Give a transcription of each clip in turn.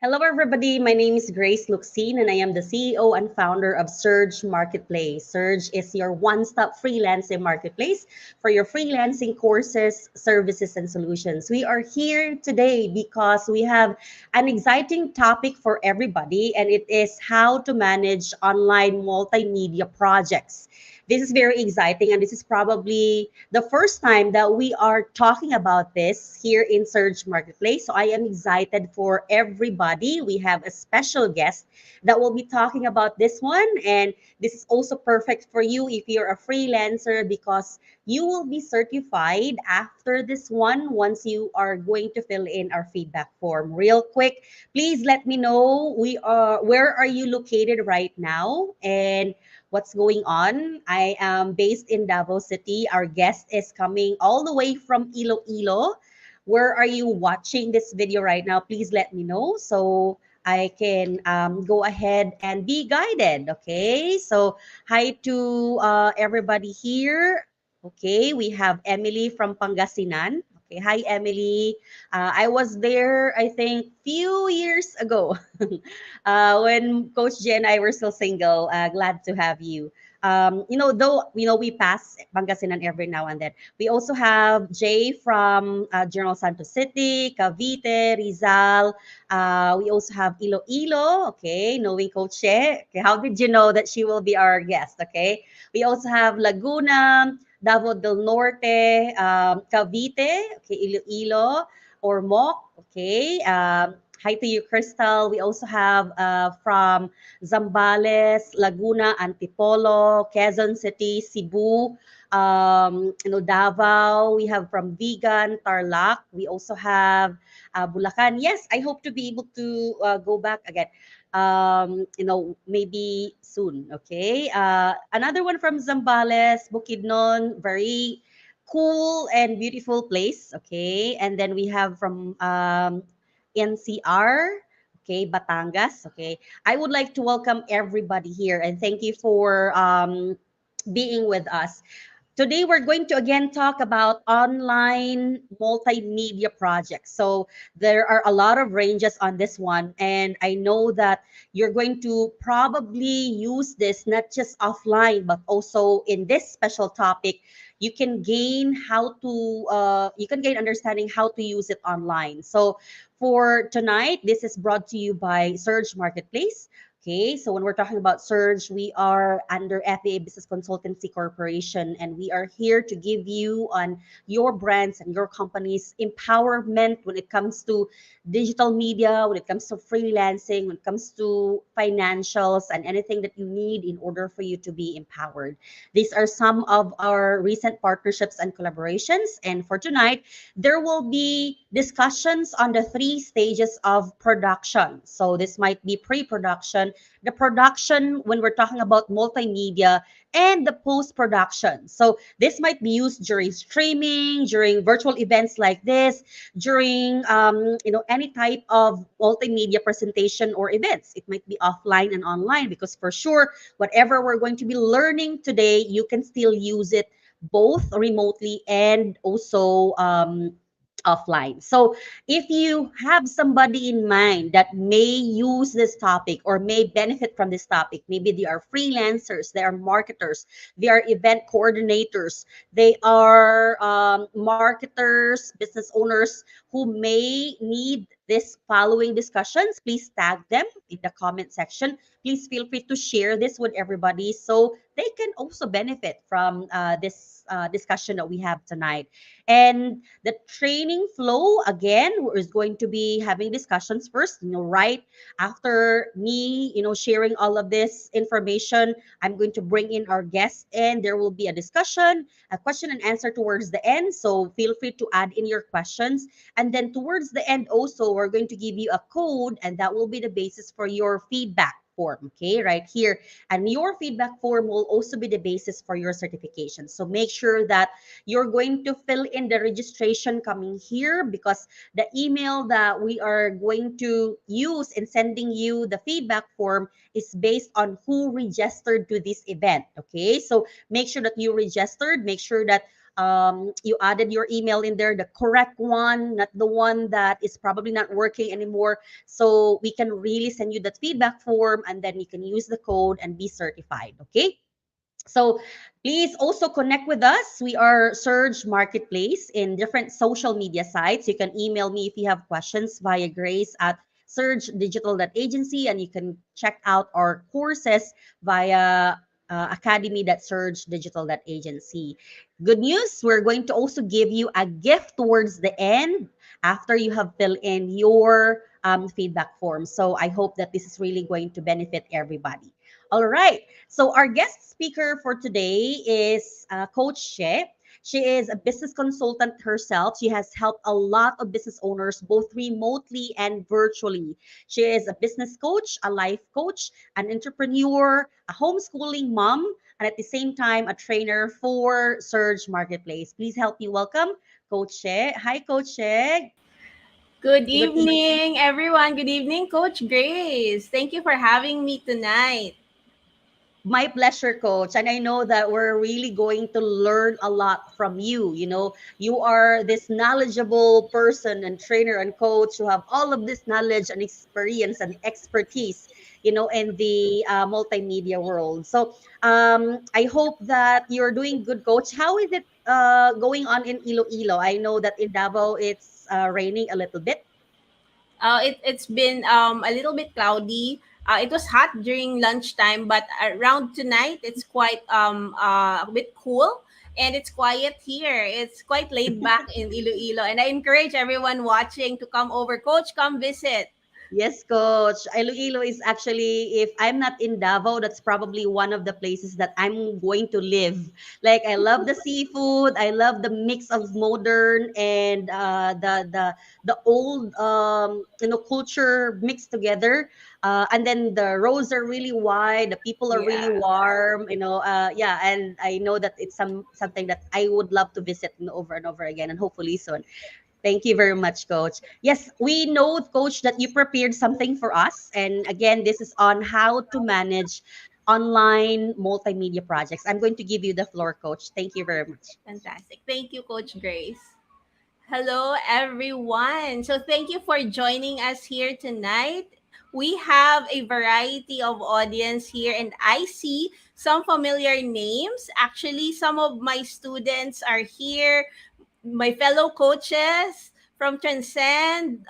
Hello, everybody. My name is Grace Luxine, and I am the CEO and founder of Surge Marketplace. Surge is your one stop freelancing marketplace for your freelancing courses, services, and solutions. We are here today because we have an exciting topic for everybody, and it is how to manage online multimedia projects. This is very exciting, and this is probably the first time that we are talking about this here in Surge Marketplace. So I am excited for everybody. We have a special guest that will be talking about this one. And this is also perfect for you if you're a freelancer because you will be certified after this one once you are going to fill in our feedback form. Real quick, please let me know where are you located right now and what's going on. I am based in Davao City. Our guest is coming all the way from Iloilo. Where are you watching this video right now? Please let me know so I can go ahead and be guided. Okay, so hi to everybody here. Okay, we have Emily from Pangasinan. Okay, hi Emily. I was there, I think, few years ago. When Coach Jen and I were still single. Glad to have you. Though we pass Pangasinan every now and then. We also have Jay from General Santos City, Cavite, Rizal. We also have Iloilo. Okay, knowing Coach Che. Okay, how did you know that she will be our guest? Okay, we also have Laguna, Davao del Norte, Cavite. Okay, Iloilo or Moc. Okay. Hi to you, Crystal. We also have from Zambales, Laguna, Antipolo, Quezon City, Cebu, Davao. We have from Vigan, Tarlac. We also have Bulacan. Yes, I hope to be able to go back again. Maybe soon. Okay. Another one from Zambales, Bukidnon, very cool and beautiful place. Okay. And then we have from NCR. Okay, Batangas. Okay, I would like to welcome everybody here and thank you for being with us. Today, we're going to again talk about online multimedia projects. So, there are a lot of ranges on this one, and I know that you're going to probably use this not just offline, but also in this special topic. You can gain understanding how to use it online. So, for tonight, this is brought to you by Surge Marketplace. Okay, so when we're talking about Surge, we are under FBA Business Consultancy Corporation, and we are here to give you on your brands and your company's empowerment when it comes to digital media, when it comes to freelancing, when it comes to financials, and anything that you need in order for you to be empowered. These are some of our recent partnerships and collaborations. And for tonight, there will be discussions on the three stages of production. So this might be pre-production, the production when we're talking about multimedia, and the post-production. So this might be used during streaming, during virtual events like this, during any type of multimedia presentation or events. It might be offline and online because for sure, whatever we're going to be learning today, you can still use it both remotely and also offline. So if you have somebody in mind that may use this topic or may benefit from this topic, maybe they are freelancers, they are marketers, they are event coordinators, they are marketers, business owners who may need this following discussions, please tag them in the comment section. Please feel free to share this with everybody so they can also benefit from this discussion that we have tonight. And the training flow again is going to be having discussions first, right after me, sharing all of this information. I'm going to bring in our guests and there will be a discussion, a question and answer towards the end. So feel free to add in your questions. And then towards the end also, we're going to give you a code and that will be the basis for your feedback form, okay, right here. And your feedback form will also be the basis for your certification. So make sure that you're going to fill in the registration coming here because the email that we are going to use in sending you the feedback form is based on who registered to this event. Okay, so make sure that you registered, make sure that you added your email in there, the correct one, not the one that is probably not working anymore. So we can really send you that feedback form, and then you can use the code and be certified. Okay. So please also connect with us. We are Surge Marketplace in different social media sites. You can email me if you have questions via Grace at surgedigital.agency, and you can check out our courses via academy.surgedigital.agency. Good news, we're going to also give you a gift towards the end after you have filled in your feedback form. So I hope that this is really going to benefit everybody. All right. So our guest speaker for today is Coach She. She is a business consultant herself. She has helped a lot of business owners both remotely and virtually. She is a business coach, a life coach, an entrepreneur, a homeschooling mom, and at the same time, a trainer for Surge Marketplace. Please help me welcome Coach She. Hi, Coach She. Good Good evening. evening, everyone. Good evening, Coach Grace. Thank you for having me tonight. My pleasure, coach. And I know that we're really going to learn a lot from you. You know, you are this knowledgeable person and trainer and coach who have all of this knowledge and experience and expertise, in the multimedia world. So I hope that you're doing good, coach. How is it going on in Iloilo? I know that in Davao it's raining a little bit. It's been a little bit cloudy. It was hot during lunchtime, but around tonight it's quite a bit cool and it's quiet here. It's quite laid back in Iloilo, and I encourage everyone watching to come over. Coach, come visit. Yes, coach. Iloilo is actually, if I'm not in Davao, that's probably one of the places that I'm going to live. Like, I love the seafood. I love the mix of modern and the old culture mixed together. And then the roads are really wide. The people are really Yeah. warm. Yeah. And I know that it's something that I would love to visit over and over again, and hopefully soon. Thank you very much, Coach. Yes, we know, Coach, that you prepared something for us. And again, this is on how to manage online multimedia projects. I'm going to give you the floor, Coach. Thank you very much. Fantastic. Thank you, Coach Grace. Hello, everyone. So, thank you for joining us here tonight. We have a variety of audience here, and I see some familiar names. Actually, some of my students are here, my fellow coaches from Transcend,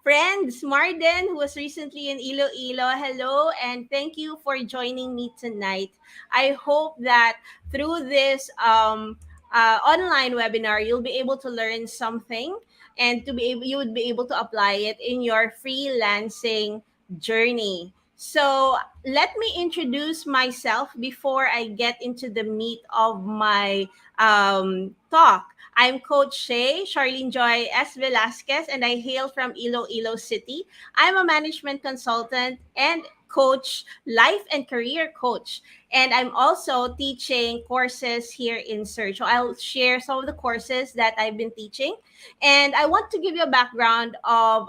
friends Marden, who was recently in Iloilo. Hello, and thank you for joining me tonight. I hope that through this online webinar, you'll be able to learn something, and you would be able to apply it in your freelancing journey. So let me introduce myself before I get into the meat of my talk. I'm Coach Charlene Joy S. Velasquez, and I hail from Iloilo City. I'm a management consultant and coach, life and career coach. And I'm also teaching courses here in Surge. So I'll share some of the courses that I've been teaching. And I want to give you a background of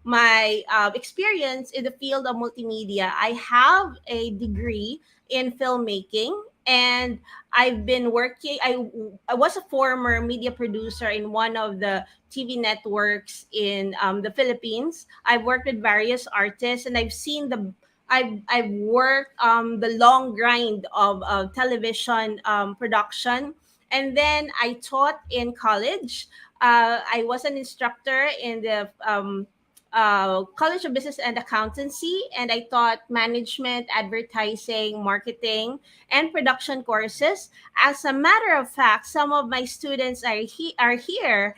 my experience in the field of multimedia. I have a degree in filmmaking, and I've been working. I was a former media producer in one of the TV networks in the Philippines. I've worked with various artists, and I've worked the long grind of television production, and then I taught in college. I was an instructor in the College of Business and Accountancy, and I taught management, advertising, marketing, and production courses. As a matter of fact, some of my students are here.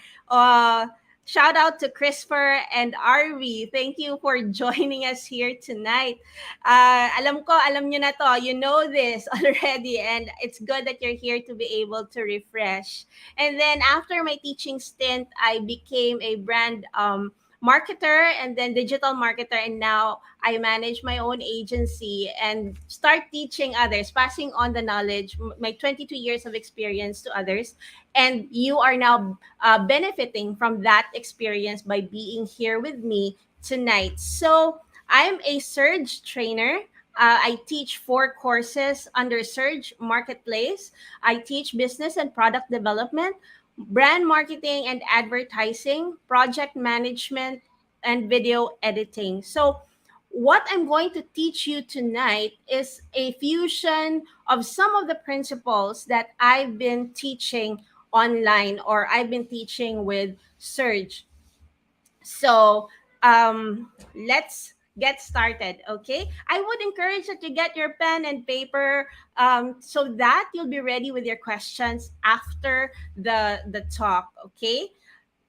Shout out to Christopher and Arvi. Thank you for joining us here tonight. Alam nyo na to. You know this already, and it's good that you're here to be able to refresh. And then after my teaching stint, I became a brand marketer and then digital marketer, and now I manage my own agency and start teaching others, passing on the knowledge, my 22 years of experience to others. And you are now benefiting from that experience by being here with me tonight. So I'm a surge trainer. I teach 4 courses under Surge Marketplace. I teach business and product development, brand marketing and advertising, project management, and video editing. So, what I'm going to teach you tonight is a fusion of some of the principles that I've been teaching online or I've been teaching with Surge. So let's get started, okay? I would encourage that you get your pen and paper so that you'll be ready with your questions after the talk, okay?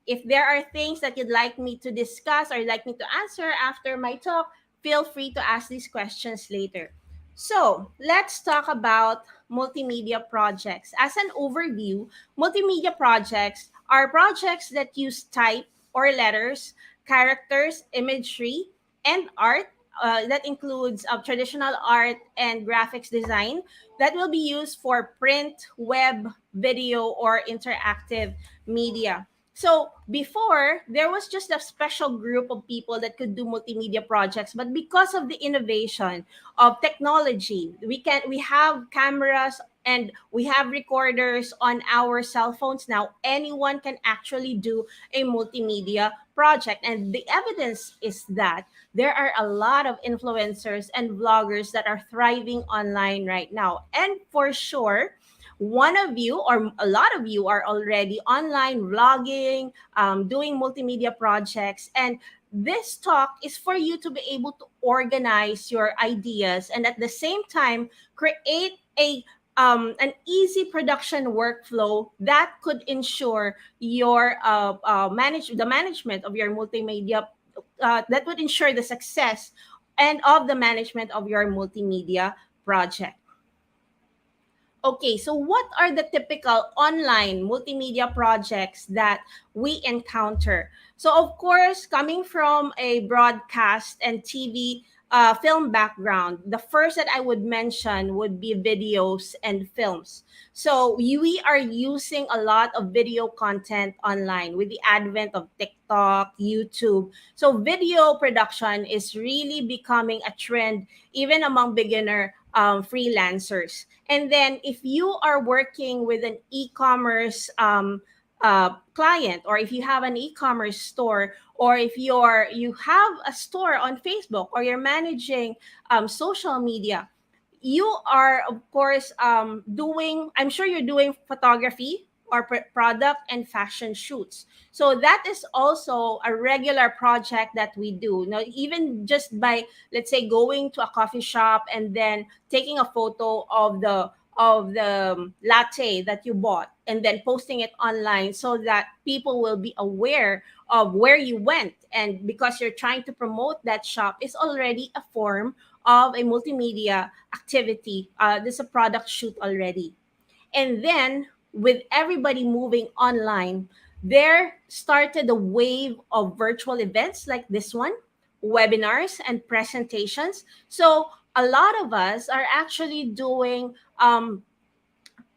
If there are things that you'd like me to discuss or like me to answer after my talk, feel free to ask these questions later. So, let's talk about multimedia projects. As an overview, multimedia projects are projects that use type or letters, characters, imagery, and art. That includes traditional art and graphics design that will be used for print, web, video, or interactive media. So before, there was just a special group of people that could do multimedia projects, but because of the innovation of technology, we have cameras and we have recorders on our cell phones now. Anyone can actually do a multimedia project, and the evidence is that there are a lot of influencers and vloggers that are thriving online right now. And for sure, one of you or a lot of you are already online vlogging, doing multimedia projects, and this talk is for you to be able to organize your ideas and at the same time create an easy production workflow that could ensure your the management of your multimedia, that would ensure the success and of the management of your multimedia project. Okay, so what are the typical online multimedia projects that we encounter? So, of course, coming from a broadcast and TV film background, the first that I would mention would be videos and films. So, we are using a lot of video content online with the advent of TikTok, YouTube. So, video production is really becoming a trend even among beginner freelancers. And then if you are working with an e-commerce client, or if you have an e-commerce store, or if you have a store on Facebook, or you're managing social media, you are of course doing, I'm sure you're doing photography or product and fashion shoots. So that is also a regular project that we do. Now, even just by, let's say, going to a coffee shop and then taking a photo of the latte that you bought and then posting it online so that people will be aware of where you went, and because you're trying to promote that shop, is already a form of a multimedia activity. This is a product shoot already. And then, with everybody moving online, there started a wave of virtual events like this one, webinars and presentations. So a lot of us are actually doing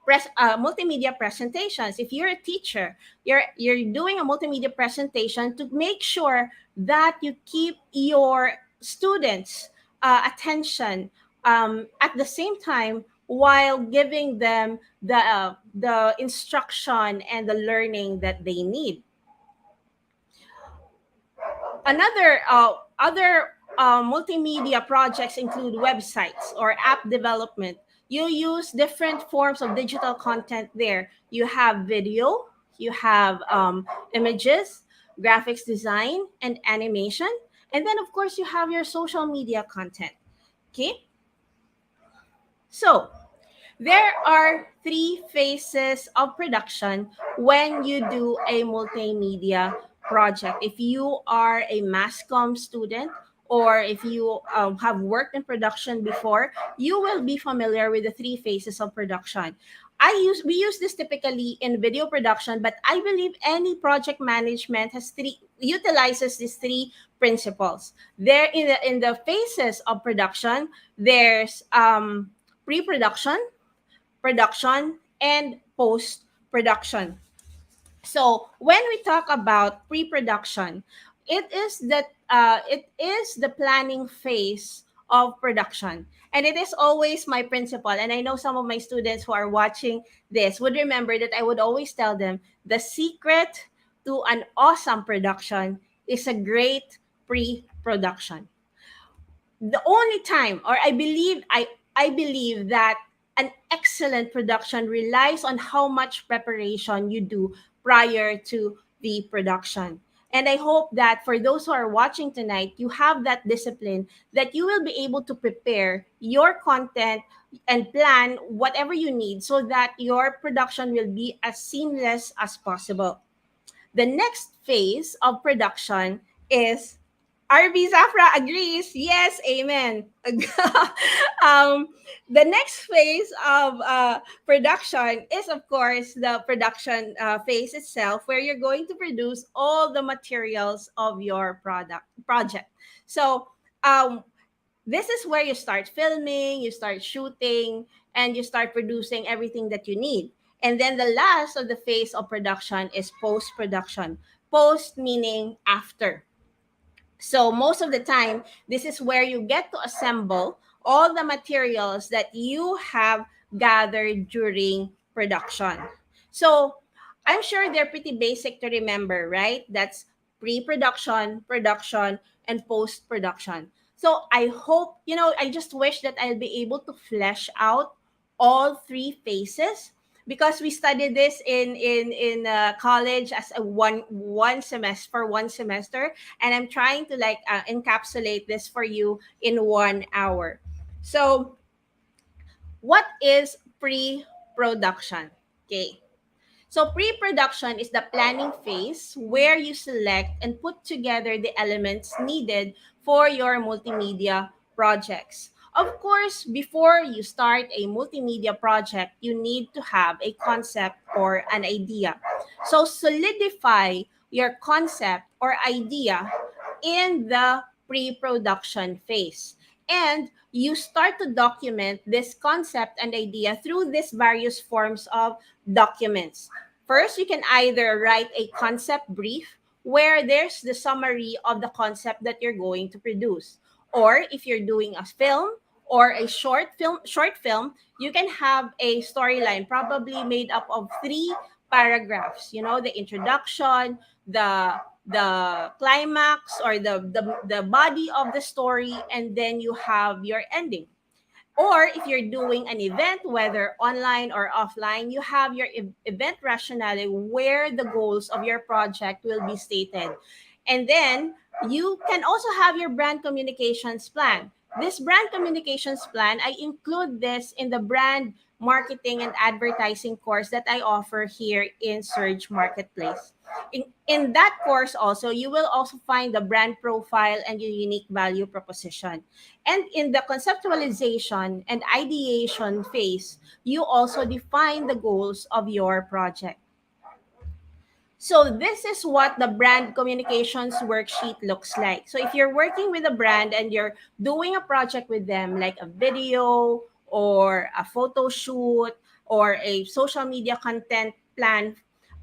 multimedia presentations. If you're a teacher, you're doing a multimedia presentation to make sure that you keep your students' attention at the same time while giving them the instruction and the learning that they need. Another other multimedia projects include websites or app development. You use different forms of digital content there. You have video, you have images, graphics design, and animation. And then, of course, you have your social media content. Okay. So, there are 3 phases of production when you do a multimedia project. If you are a mass comm student, or if you have worked in production before, you will be familiar with the 3 phases of production. We use this typically in video production, but I believe any project management has three utilizes these 3 principles. There in the phases of production, there's pre-production, production, and post production. So when we talk about pre-production, it is the planning phase of production. And it is always my principle. And I know some of my students who are watching this would remember that I would always tell them the secret to an awesome production is a great pre-production. The only time, or I believe that an excellent production relies on how much preparation you do prior to the production. And I hope that for those who are watching tonight, you have that discipline that you will be able to prepare your content and plan whatever you need so that your production will be as seamless as possible. The next phase of production is RB Zafra agrees. Yes, amen. um, the next phase of production is, of course, the production phase itself, where you're going to produce all the materials of your project. So, um, this is where you start filming, you start shooting, and you start producing everything that you need. And then the last of the phase of production is post production. Post meaning after. So most of the time, this is where you get to assemble all the materials that you have gathered during production. So I'm sure they're pretty basic to remember, right? That's pre-production, production, and post-production. So I hope, I just wish that I'll be able to flesh out all three phases, because we studied this in college as a one semester for 1 semester, and I'm trying to like encapsulate this for you in 1 hour. So what is pre-production? Okay, so pre-production is the planning phase where you select and put together the elements needed for your multimedia projects. Of course, before you start a multimedia project, you need to have a concept or an idea. So solidify your concept or idea in the pre-production phase. And you start to document this concept and idea through these various forms of documents. First, you can either write a concept brief where there's the summary of the concept that you're going to produce. Or if you're doing a film or a short film, you can have a storyline probably made up of 3 paragraphs. The introduction, the climax, or the body of the story, and then you have your ending. Or if you're doing an event, whether online or offline, you have your event rationale where the goals of your project will be stated. And then you can also have your brand communications plan. This brand communications plan, I include this in the brand marketing and advertising course that I offer here in Surge Marketplace. In that course also, you will also find the brand profile and your unique value proposition. And in the conceptualization and ideation phase, you also define the goals of your project. So this is what the brand communications worksheet looks like. So if you're working with a brand and you're doing a project with them, like a video or a photo shoot or a social media content plan,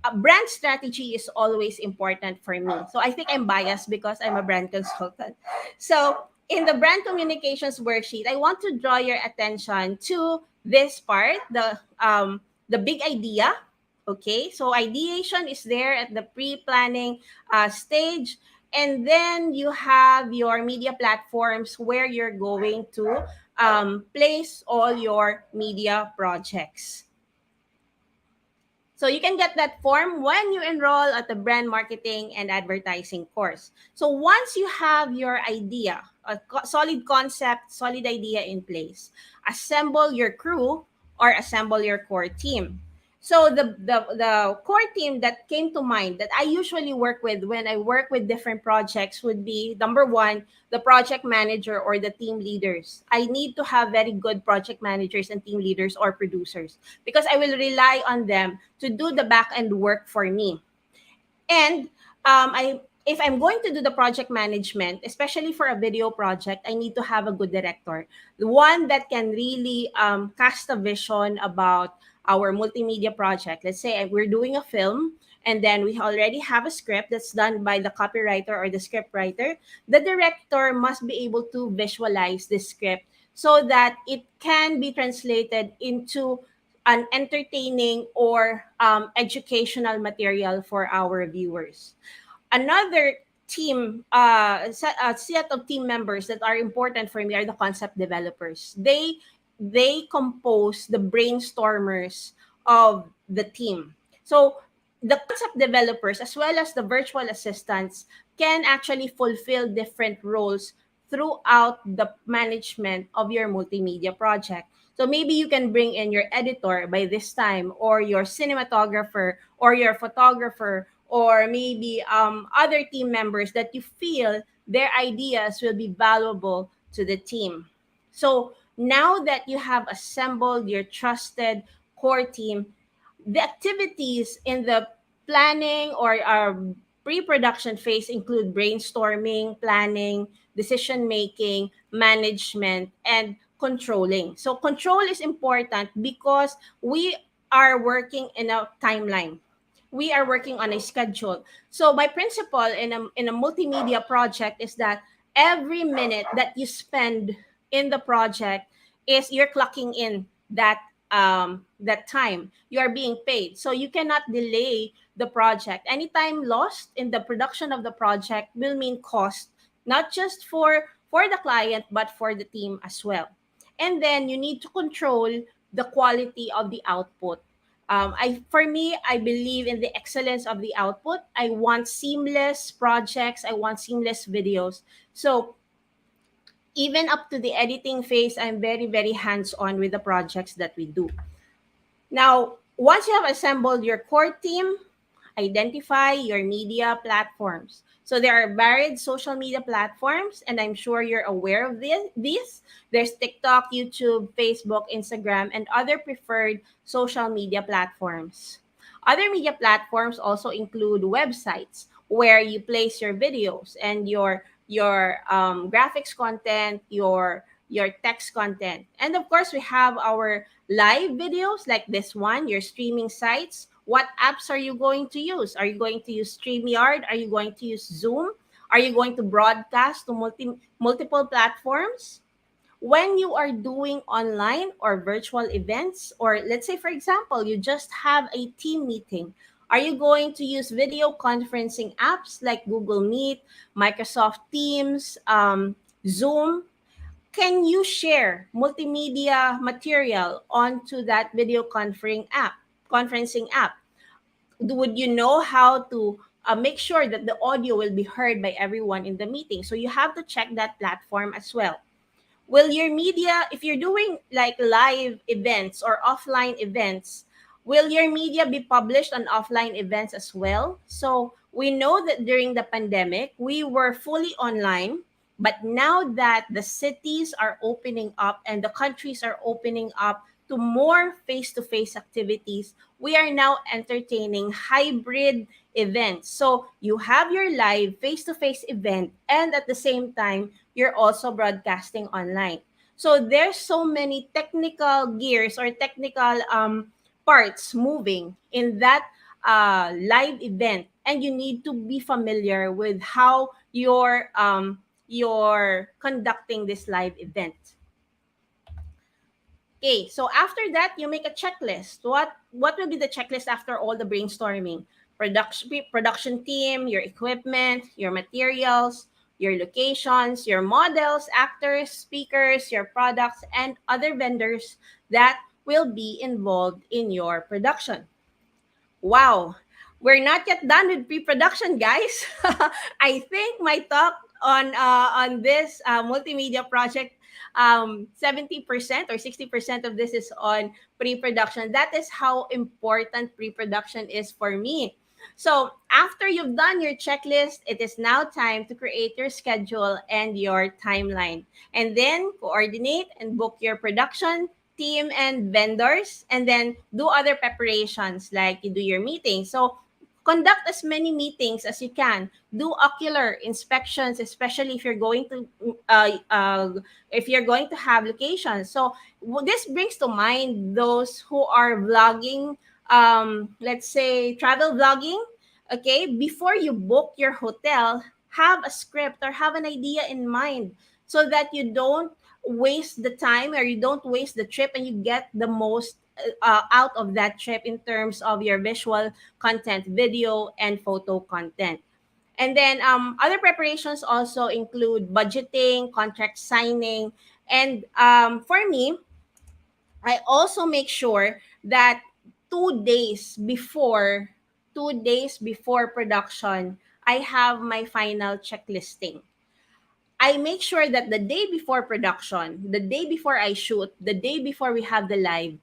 a brand strategy is always important for me. So I think I'm biased because I'm a brand consultant. So in the brand communications worksheet, I want to draw your attention to this part, the big idea. Okay, so ideation is there at the pre-planning stage. And then you have your media platforms where you're going to place all your media projects. So you can get that form when you enroll at the brand marketing and advertising course. So once you have your idea, a solid concept, solid idea in place, assemble your crew or assemble your core team. So the core team that came to mind that I usually work with when I work with different projects would be, number one, the project manager or the team leaders. I need to have very good project managers and team leaders or producers, because I will rely on them to do the back end work for me. And if I'm going to do the project management, especially for a video project, I need to have a good director, the one that can really cast a vision about our multimedia project. Let's say we're doing a film and then we already have a script that's done by the copywriter or the script writer, the director must be able to visualize the script so that it can be translated into an entertaining or educational material for our viewers. Another set of team members that are important for me are the concept developers. They compose the brainstormers of the team. So the concept developers as well as the virtual assistants can actually fulfill different roles throughout the management of your multimedia project. So maybe you can bring in your editor by this time, or your cinematographer, or your photographer, or maybe other team members that you feel their ideas will be valuable to the team. So now that you have assembled your trusted core team, the activities in the planning or our pre-production phase include brainstorming, planning, decision making, management, and controlling. So control is important because we are working in a timeline. We are working on a schedule. So my principle in a multimedia project is that every minute that you spend in the project is you're clocking in that time. You are being paid. So you cannot delay the project. Any time lost in the production of the project will mean cost, not just for the client but for the team as well. And then you need to control the quality of the output. For me, I believe in the excellence of the output. I want seamless projects. I want seamless videos. So even up to the editing phase, I'm very, very hands on with the projects that we do. Now, once you have assembled your core team, identify your media platforms. So there are varied social media platforms, and I'm sure you're aware of these. There's TikTok, YouTube, Facebook, Instagram, and other preferred social media platforms. Other media platforms also include websites where you place your videos and your graphics content, your text content. And of course, we have our live videos like this one, your streaming sites. What apps are you going to use? Are you going to use StreamYard? Are you going to use Zoom? Are you going to broadcast to multiple platforms? When you are doing online or virtual events, or let's say, for example, you just have a team meeting, are you going to use video conferencing apps like Google Meet, Microsoft Teams, Zoom? Can you share multimedia material onto that video conferencing app? Would you know how to make sure that the audio will be heard by everyone in the meeting? So you have to check that platform as well. Will your media, if you're doing like live events or offline events, will your media be published on offline events as well? So we know that during the pandemic, we were fully online, but now that the cities are opening up and the countries are opening up to more face-to-face activities, we are now entertaining hybrid events. So you have your live face-to-face event, and at the same time, you're also broadcasting online. So there's so many technical gears or technical parts moving in that live event, and you need to be familiar with how you're conducting this live event. Okay, so after that, you make a checklist. What will be the checklist after all the brainstorming? Production team, your equipment, your materials, your locations, your models, actors, speakers, your products, and other vendors that will be involved in your production. Wow, we're not yet done with pre-production, guys. I think my talk on this multimedia project, 70% or 60% of this is on pre-production. That is how important pre-production is for me. So after you've done your checklist, it is now time to create your schedule and your timeline, and then coordinate and book your production team and vendors, and then do other preparations like you do your meeting. So conduct as many meetings as you can. Do ocular inspections, especially if you're going to have locations. So this brings to mind those who are vlogging, let's say travel vlogging. Okay, before you book your hotel, have a script or have an idea in mind so that you don't waste the time or you don't waste the trip and you get the most out of that trip in terms of your visual content, video, and photo content. And then other preparations also include budgeting, contract signing, and for me, I also make sure that 2 days before 2 days before production, I have my final checklisting. I make sure that the day before production, the day before I shoot, the day before we have the live,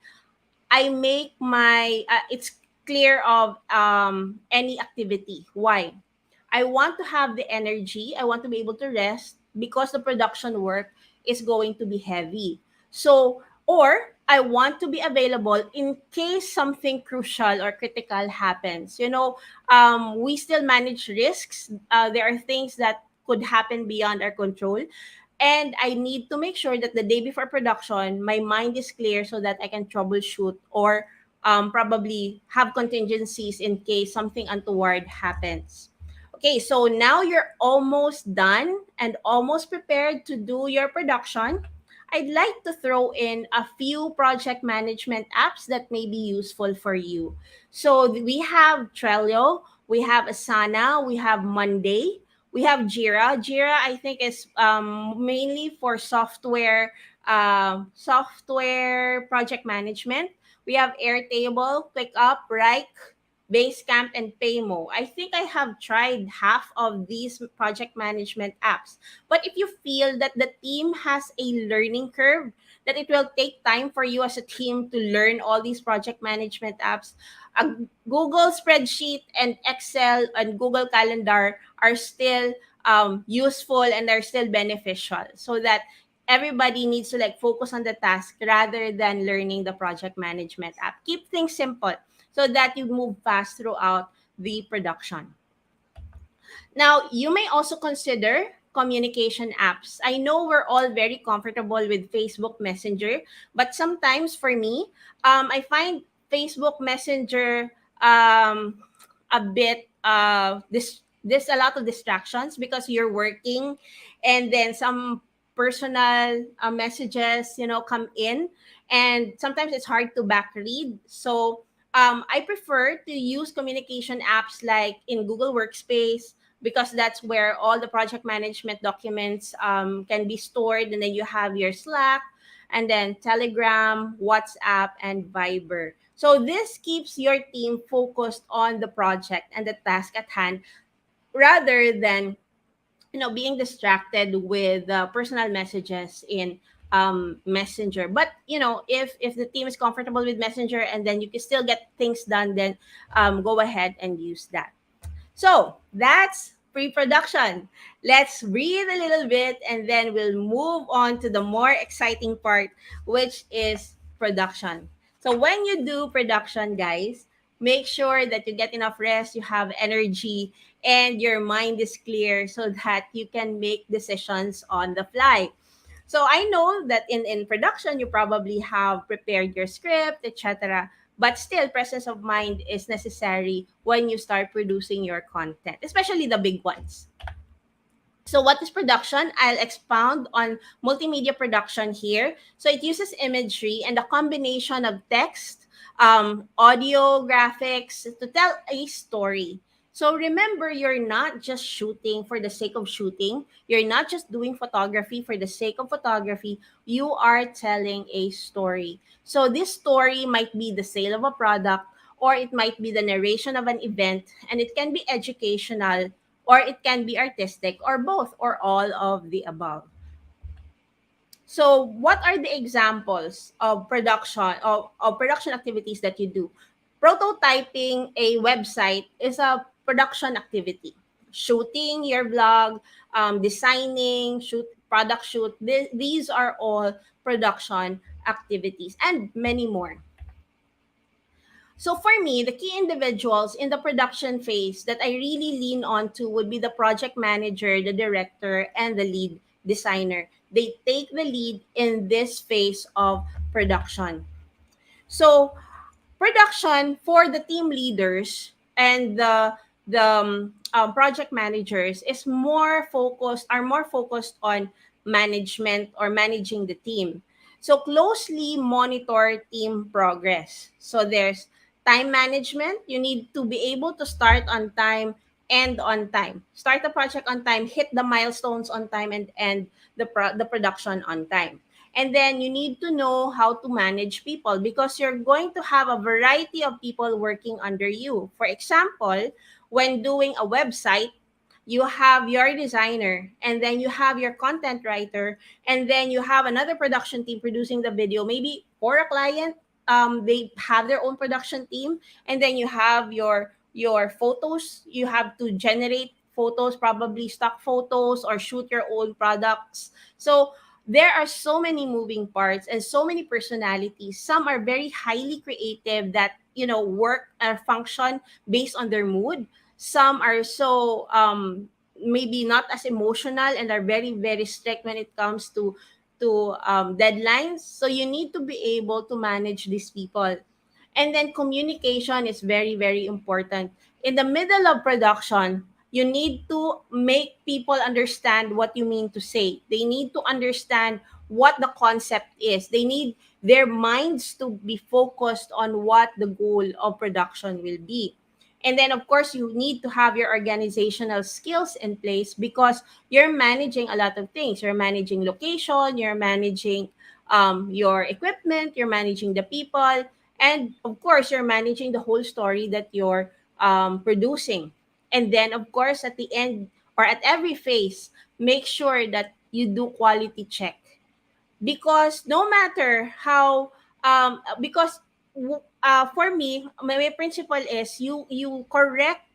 I make my it's clear of any activity. Why? I want to have the energy. I want to be able to rest because the production work is going to be heavy. So, or I want to be available in case something crucial or critical happens. We still manage risks. There are things that could happen beyond our control. And I need to make sure that the day before production, my mind is clear so that I can troubleshoot or probably have contingencies in case something untoward happens. Okay, so now you're almost done and almost prepared to do your production. I'd like to throw in a few project management apps that may be useful for you. So we have Trello, we have Asana, we have Monday, we have Jira. Jira, I think, is mainly for software project management. We have Airtable, ClickUp, Rike, Basecamp, and Paymo. I think I have tried half of these project management apps. But if you feel that the team has a learning curve, that it will take time for you as a team to learn all these project management apps, a Google spreadsheet and Excel and Google Calendar are still useful and are still beneficial, so that everybody needs to like focus on the task rather than learning the project management app. Keep things simple so that you move fast throughout the production. Now, you may also consider communication apps. I know we're all very comfortable with Facebook Messenger, but sometimes for me, I find Facebook Messenger a bit there's a lot of distractions because you're working, and then some personal messages come in, and sometimes it's hard to back read. So I prefer to use communication apps like in Google Workspace, because that's where all the project management documents can be stored. And then you have your Slack, and then Telegram, WhatsApp, and Viber. So this keeps your team focused on the project and the task at hand rather than being distracted with personal messages in Messenger. But if the team is comfortable with Messenger and then you can still get things done, then go ahead and use that. So that's pre-production. Let's breathe a little bit and then we'll move on to the more exciting part, which is production. So when you do production, guys, make sure that you get enough rest, you have energy, and your mind is clear so that you can make decisions on the fly. So I know that in production, you probably have prepared your script, etc. But still, presence of mind is necessary when you start producing your content, especially the big ones. So what is production? I'll expound on multimedia production here. So it uses imagery and a combination of text, audio, graphics to tell a story. So remember, you're not just shooting for the sake of shooting. You're not just doing photography for the sake of photography. You are telling a story. So this story might be the sale of a product, or it might be the narration of an event, and it can be educational, or it can be artistic, or both, or all of the above. So, what are the examples of production activities that you do? Prototyping a website is a production activity. Shooting your blog, designing, product shoot. These are all production activities, and many more. So for me, the key individuals in the production phase that I really lean on to would be the project manager, the director, and the lead designer. They take the lead in this phase of production. So production for the team leaders and project managers is more focused on management or managing the team. So closely monitor team progress. So there's time management. You need to be able to start on time, end on time. Start the project on time, hit the milestones on time, and end the production on time. And then you need to know how to manage people because you're going to have a variety of people working under you. For example, when doing a website, you have your designer, and then you have your content writer, and then you have another production team producing the video. Maybe for a client, they have their own production team, and then you have your photos. You have to generate photos, probably stock photos, or shoot your own products. So there are so many moving parts and so many personalities. Some are very highly creative that work or function based on their mood. Some are so maybe not as emotional and are very very strict when it comes to deadlines. So you need to be able to manage these people. And then communication is very very important in the middle of production. You need to make people understand what you mean to say. They need to understand what the concept is. They need their minds to be focused on what the goal of production will be. And then, of course, you need to have your organizational skills in place because you're managing a lot of things. You're managing location, you're managing your equipment, you're managing the people, and of course, you're managing the whole story that you're producing. And then, of course, at the end or at every phase, make sure that you do quality check because no matter how because for me my principle is you correct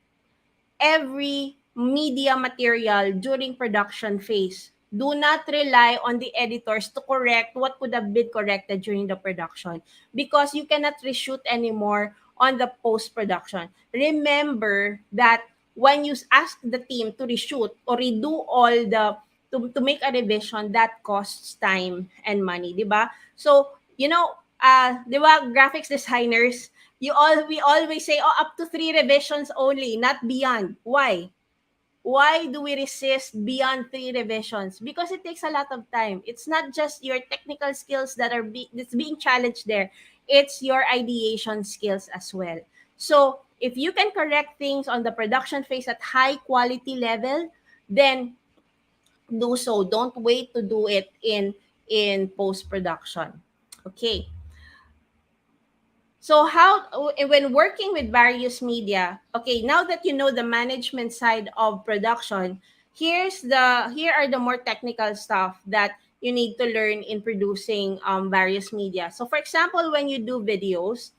every media material during production phase. Do not rely on the editors to correct what could have been corrected during the production because you cannot reshoot anymore on the post production. Remember that when you ask the team to reshoot or redo all the to make a revision, that costs time and money, di ba? So, di ba, graphics designers, we always say, oh, up to 3 revisions only, not beyond. Why do we resist beyond 3 revisions? Because it takes a lot of time. It's not just your technical skills that's being challenged there. It's your ideation skills as well. So if you can correct things on the production phase at high quality level, then do so. Don't wait to do it in post production. Okay. So when working with various media, okay, now that you know the management side of production, here are the more technical stuff that you need to learn in producing various media. So for example, when you do videos,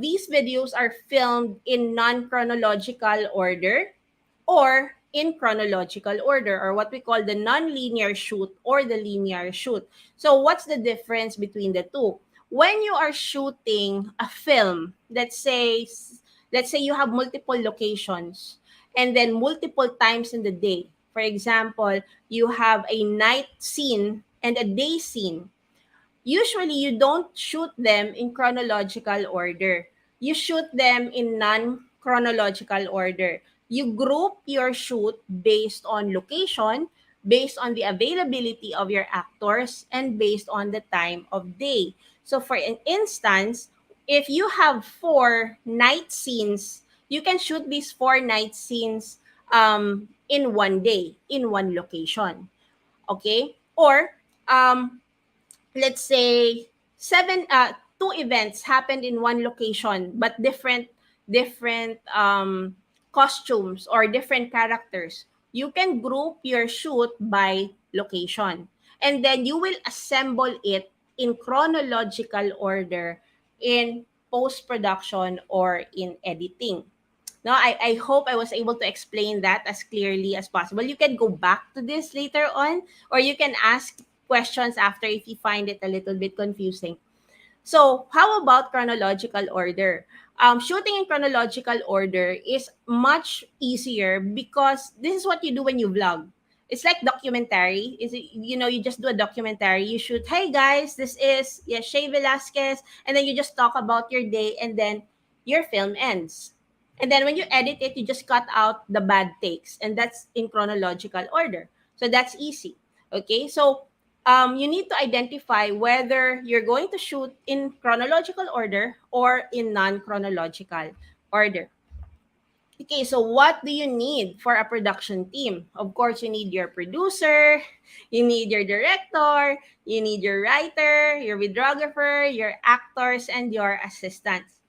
these videos are filmed in non-chronological order or in chronological order, or what we call the non-linear shoot or the linear shoot. So what's the difference between the two? When you are shooting a film, let's say you have multiple locations and then multiple times in the day. For example, you have a night scene and a day scene. Usually, you don't shoot them in chronological order. You shoot them in non-chronological order. You group your shoot based on location, based on the availability of your actors, and based on the time of day. So for an instance, if you have 4 night scenes, you can shoot these 4 night scenes in one day, in one location. Okay? Or let's say 2 events happened in one location but different costumes or different characters. You can group your shoot by location and then you will assemble it in chronological order in post production or in editing. No, I hope I was able to explain that as clearly as possible. You can go back to this later on, or you can ask questions after if you find it a little bit confusing. So, how about chronological order? Shooting in chronological order is much easier because this is what you do when you vlog. It's like documentary. Is it, you just do a documentary. You shoot, hey guys, this is Shay Velasquez, and then you just talk about your day, and then your film ends. And then when you edit it, you just cut out the bad takes, and that's in chronological order. So that's easy. Okay, so you need to identify whether you're going to shoot in chronological order or in non-chronological order. Okay, so what do you need for a production team? Of course, you need your producer, you need your director, you need your writer, your videographer, your actors, and your assistants.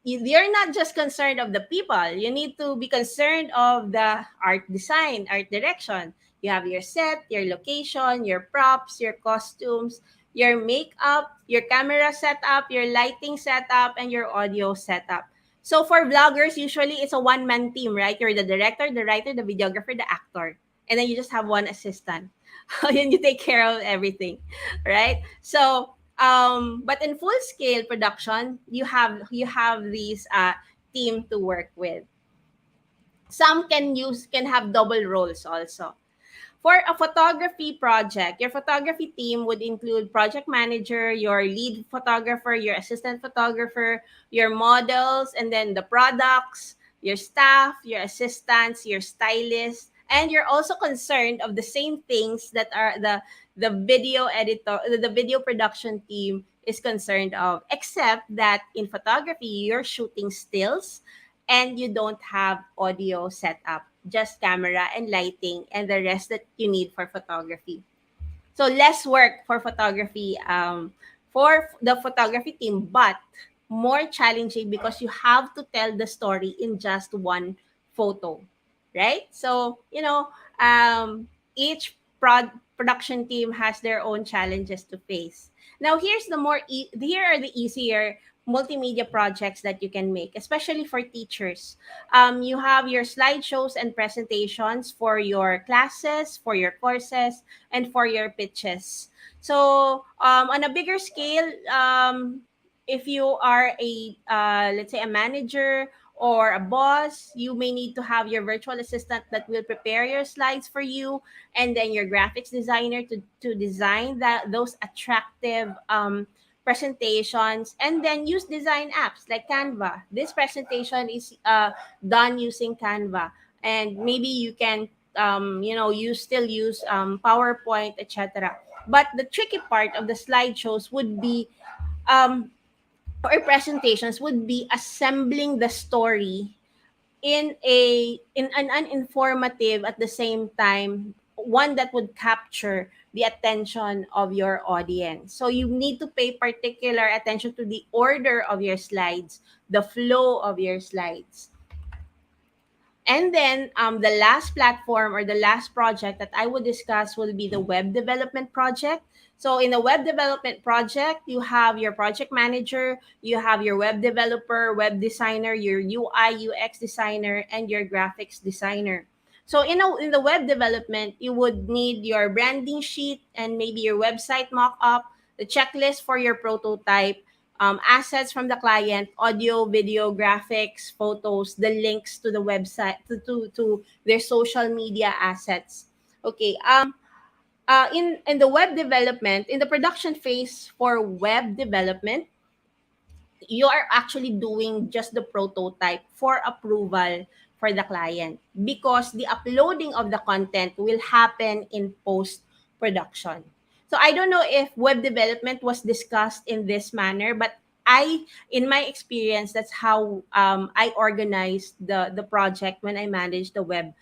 You're not just concerned of the people. You need to be concerned of the art design, art direction. You have your set, your location, your props, your costumes, your makeup, your camera setup, your lighting setup, and your audio setup. So for vloggers, usually it's a one-man team, right? You're the director, the writer, the videographer, the actor. And then you just have one assistant. And you take care of everything, right? So but in full scale production, you have these team to work with. Some can have double roles also. For a photography project, your photography team would include project manager, your lead photographer, your assistant photographer, your models, and then the products, your staff, your assistants, your stylists, and you're also concerned of the same things that are the video editor, the video production team is concerned of, except that in photography you're shooting stills and you don't have audio setup, just camera and lighting and the rest that you need for photography. So less work for the photography team, but more challenging because you have to tell the story in just one photo, right? So each production team has their own challenges to face. Now here are the easier multimedia projects that you can make, especially for teachers. You have your slideshows and presentations for your classes, for your courses, and for your pitches. So on a bigger scale, if you are a let's say a manager or a boss, you may need to have your virtual assistant that will prepare your slides for you, and then your graphics designer to design those attractive presentations, and then use design apps like Canva. This presentation is done using Canva, and maybe you can you still use PowerPoint, etc. But the tricky part of the slideshows would be um, or presentations would be assembling the story in an uninformative, at the same time one that would capture the attention of your audience. So you need to pay particular attention to the order of your slides, the flow of your slides. And then the last platform or the last project that I would discuss will be the web development project. So in the web development project, you have your project manager, you have your web developer, web designer, your UI UX designer, and your graphics designer. So in the web development, you would need your branding sheet and maybe your website mock-up, the checklist for your prototype, assets from the client, audio, video, graphics, photos, the links to the website, to their social media assets. Okay. In the web development, in the production phase for web development, you are actually doing just the prototype for approval for the client, because the uploading of the content will happen in post production. So I don't know if web development was discussed in this manner, but in my experience, that's how I organized the project when I managed the web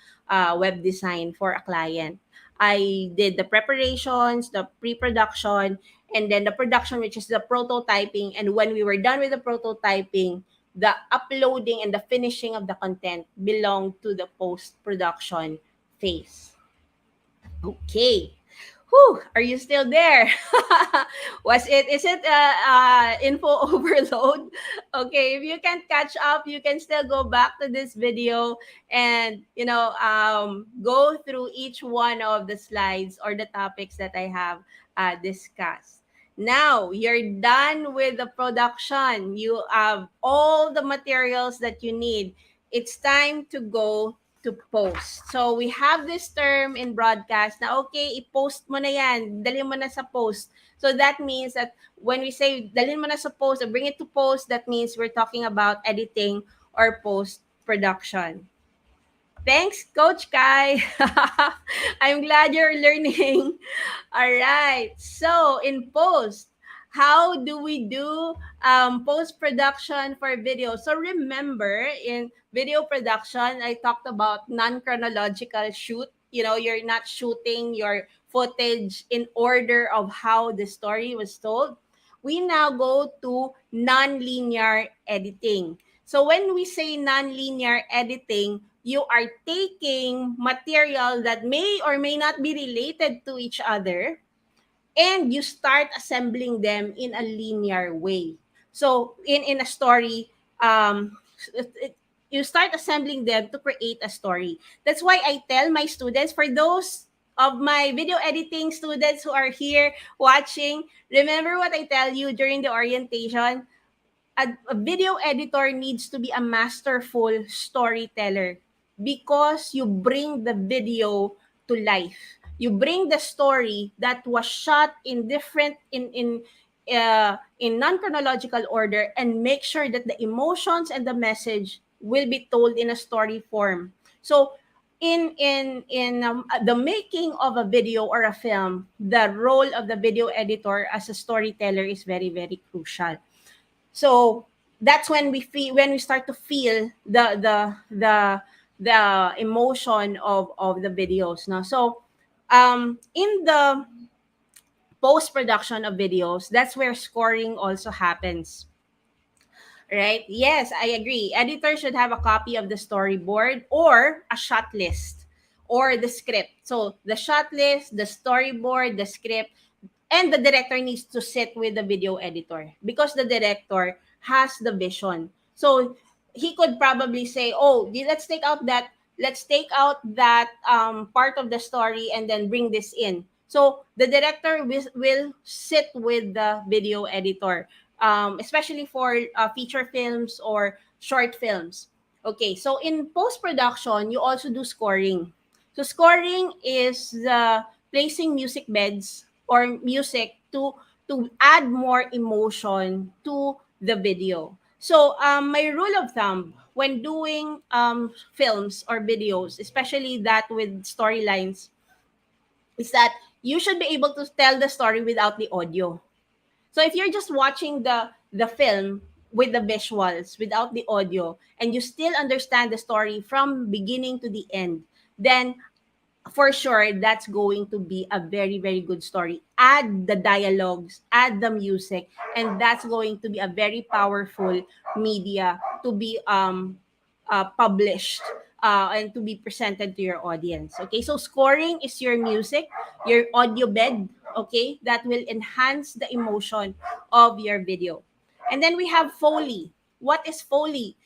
design for a client. I did the preparations, the pre-production, and then the production, which is the prototyping. And when we were done with the prototyping, the uploading and the finishing of the content belonged to the post-production phase. Okay. Whew, are you still there? Is it info overload? Okay, if you can't catch up, you can still go back to this video and go through each one of the slides or the topics that I have discussed. Now you're done with the production. You have all the materials that you need. It's time to go to post. So we have this term in broadcast na okay, i-post mo na yan, dalhin mo na sa post. So that means that when we say dalhin mo na sa post or bring it to post, that means we're talking about editing or post production? Thanks, Coach Kai. I'm glad you're learning. All right. So, in post, how do we do post production for video? So, remember, in video production, I talked about non chronological shoot. You know, you're not shooting your footage in order of how the story was told. We now go to non-linear editing. So when we say non-linear editing, you are taking material that may or may not be related to each other, and you start assembling them in a linear way. So in a story, you start assembling them to create a story. That's why I tell my students, for those of my video editing students who are here watching, remember what I tell you during the orientation. A video editor needs to be a masterful storyteller because you bring the video to life. You bring the story that was shot in different in non-chronological order, and make sure that the emotions and the message will be told in a story form. So in the making of a video or a film, the role of the video editor as a storyteller is very, very crucial. So that's when we start to feel the emotion of the videos. No, so in the post production of videos, that's where scoring also happens. Right? Yes, I agree. Editor should have a copy of the storyboard or a shot list or the script. So the shot list, the storyboard, the script, and the director needs to sit with the video editor because the director has the vision. So he could probably say, "Oh, let's take out that part of the story and then bring this in." So the director will sit with the video editor, especially for feature films or short films. Okay, so in post production, you also do scoring. So scoring is the placing music beds or music to add more emotion to the video. So my rule of thumb when doing films or videos, especially that with storylines, is that you should be able to tell the story without the audio. So if you're just watching the film with the visuals without the audio, and you still understand the story from beginning to the end, then for sure that's going to be a very, very good story. Add the dialogues, add the music, and that's going to be a very powerful media to be published and to be presented to your audience. Okay, so scoring is your music, your audio bed, okay, that will enhance the emotion of your video. And then we have Foley. What is Foley?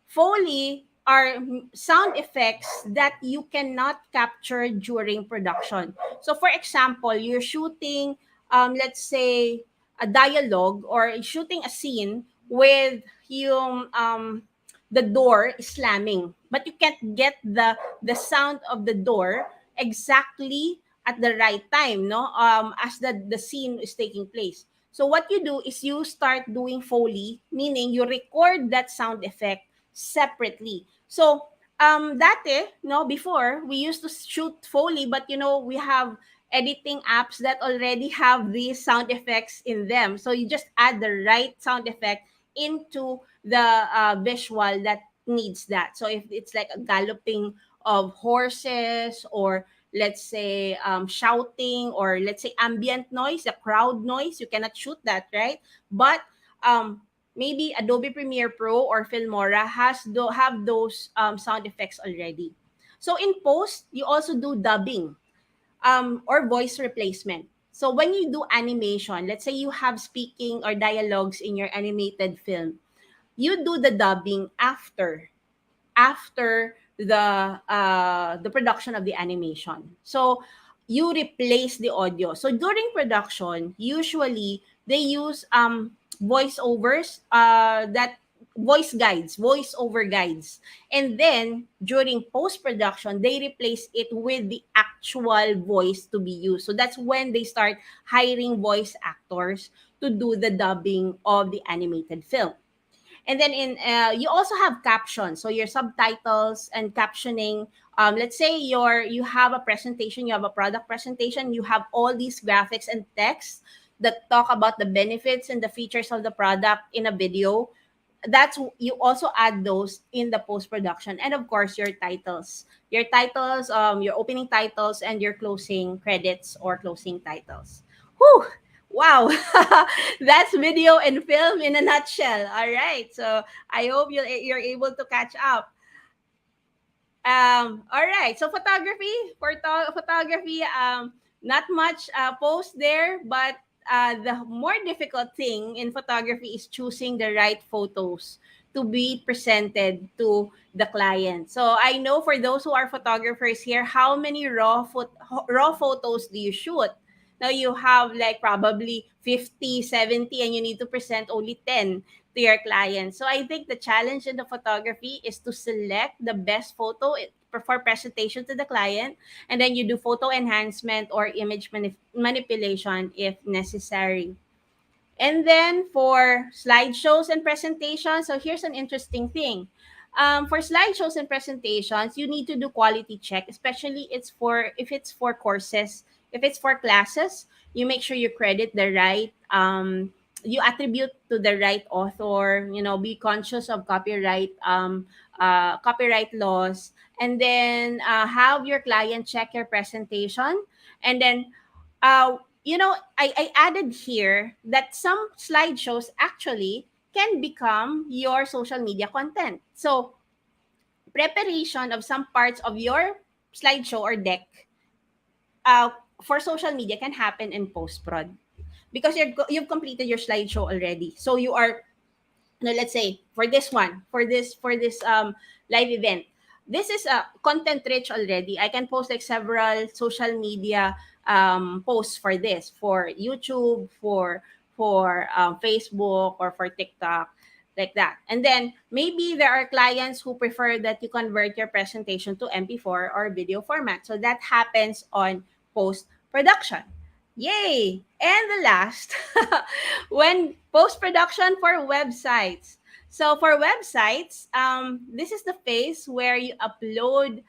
Foley are sound effects that you cannot capture during production. So for example, you're shooting, let's say, a dialogue or shooting a scene with yung the door is slamming, but you can't get the sound of the door exactly at the right time, no, as the scene is taking place. So what you do is you start doing Foley, meaning you record that sound effect separately. So dati, no, before we used to shoot Foley, but we have editing apps that already have these sound effects in them. So you just add the right sound effect into the visual that needs that. So if it's like a galloping of horses, or let's say shouting, or let's say ambient noise, a crowd noise, you cannot shoot that, right? But maybe Adobe Premiere Pro or Filmora have those sound effects already. So in post, you also do dubbing or voice replacement. So when you do animation, let's say you have speaking or dialogues in your animated film, you do the dubbing after the production of the animation. So you replace the audio. So during production, usually they use voiceovers that voice over guides. And then during post production, they replace it with the actual voice to be used. So that's when they start hiring voice actors to do the dubbing of the animated film. And then you also have captions, so your subtitles and captioning. Let's say you have a presentation, you have a product presentation, you have all these graphics and text that talk about the benefits and the features of the product in a video. That's you also add those in the post production. And of course your opening titles and your closing credits or closing titles. Whew. Wow. That's video and film in a nutshell. All right, so I hope you're able to catch up. All right, so photography, not much post there, but the more difficult thing in photography is choosing the right photos to be presented to the client. So I know for those who are photographers here, how many raw photos do you shoot? Now you have like probably 50, 70, and you need to present only 10 to your client. So I think the challenge in the photography is to select the best photo for presentation to the client, and then you do photo enhancement or image manipulation if necessary. And then for slideshows and presentations, so here's an interesting thing. For slideshows and presentations, you need to do quality check, especially if it's for courses, if it's for classes, you make sure you credit the right, you attribute to the right author. Be conscious of copyright laws, and then have your client check your presentation, and then I added here that some slideshows actually can become your social media content. So, preparation of some parts of your slideshow or deck uh, for social media can happen in post prod because you've completed your slideshow already. So you are, let's say for this one, for this live event, this is content rich already. I can post like several social media posts for this, for YouTube, for Facebook, or for TikTok, like that. And then maybe there are clients who prefer that you convert your presentation to MP4 or video format, so that happens on post production. Yay! And the last, when post production for websites. So for websites, this is the phase where you upload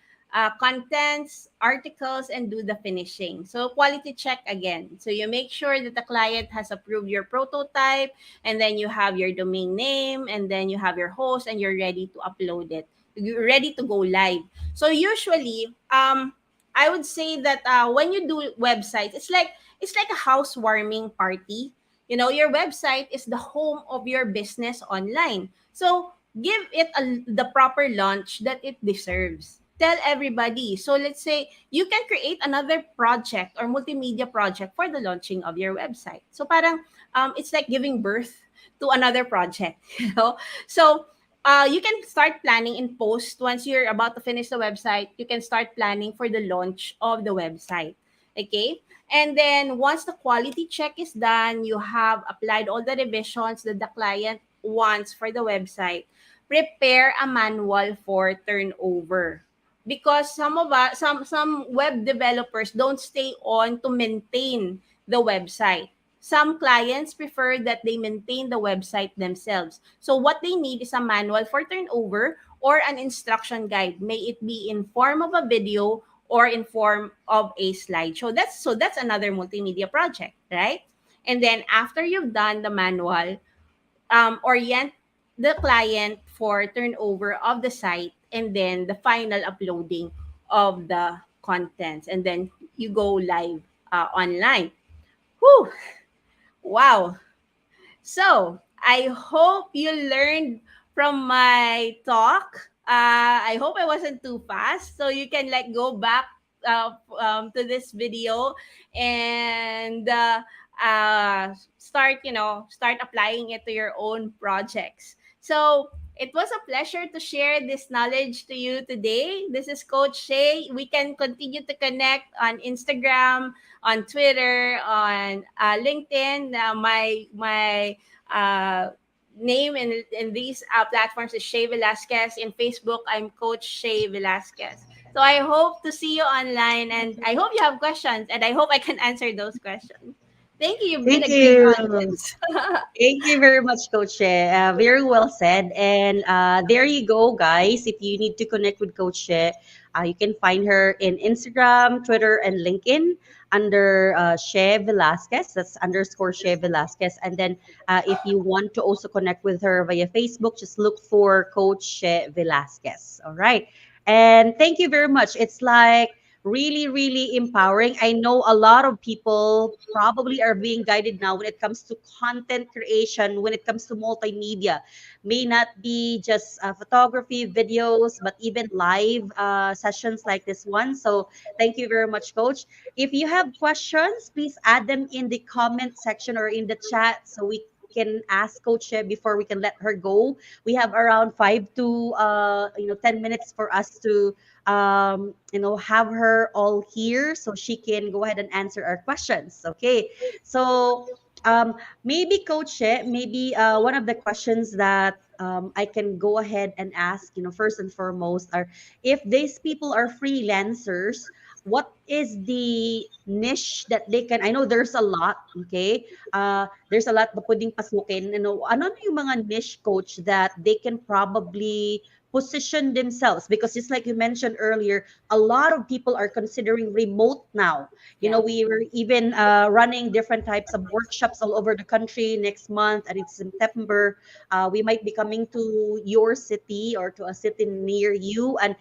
contents, articles, and do the finishing. So quality check again. So you make sure that the client has approved your prototype, and then you have your domain name, and then you have your host, and you're ready to upload it. You're ready to go live. So usually, I would say that when you do websites, it's like a housewarming party. Your website is the home of your business online. So give it the proper launch that it deserves. Tell everybody. So let's say you can create another project or multimedia project for the launching of your website. So parang it's like giving birth to another project. So you can start planning in post. Once you're about to finish the website, you can start planning for the launch of the website. Okay. And then once the quality check is done, you have applied all the revisions that the client wants for the website. Prepare a manual for turnover. Because some web developers don't stay on to maintain the website. Some clients prefer that they maintain the website themselves. So what they need is a manual for turnover or an instruction guide. May it be in form of a video or in form of a slideshow. That's another multimedia project, right? And then after you've done the manual, orient the client for turnover of the site, and then the final uploading of the contents, and then you go live online. Whew! Wow. So, I hope you learned from my talk. I hope I wasn't too fast. So, you can like go back to this video and start applying it to your own projects. So, it was a pleasure to share this knowledge to you today. This is Coach Shay. We can continue to connect on Instagram, on Twitter, on LinkedIn. My uh, name in these platforms is Shay Velasquez. In Facebook, I'm Coach Shay Velasquez. So I hope to see you online, and I hope you have questions, and I hope I can answer those questions. Thank you. You've been Thank a great you. audience. Thank you very much, Coach She. Very well said. And there you go, guys. If you need to connect with Coach She, you can find her in Instagram, Twitter, and LinkedIn under She Velasquez. That's underscore She Velasquez. And then if you want to also connect with her via Facebook, just look for Coach She Velasquez. All right. And thank you very much. It's like really, really empowering. I know a lot of people probably are being guided now when it comes to content creation, when it comes to multimedia. May not be just photography, videos, but even live sessions like this one. So thank you very much, Coach. If you have questions, please add them in the comment section or in the chat so we can ask Coach before we can let her go. We have around 5 to 10 minutes for us to have her all here so she can go ahead and answer our questions. Okay. So maybe Coach She, maybe one of the questions that I can go ahead and ask, first and foremost, are if these people are freelancers, what is the niche that they can, I know there's a lot, okay? There's a lot na pwedeng pasukin. Ano na yung mga niche, Coach, that they can probably position themselves, because just like you mentioned earlier, a lot of people are considering remote now. Yeah. We were even running different types of workshops all over the country next month, and it's September. We might be coming to your city or to a city near you, and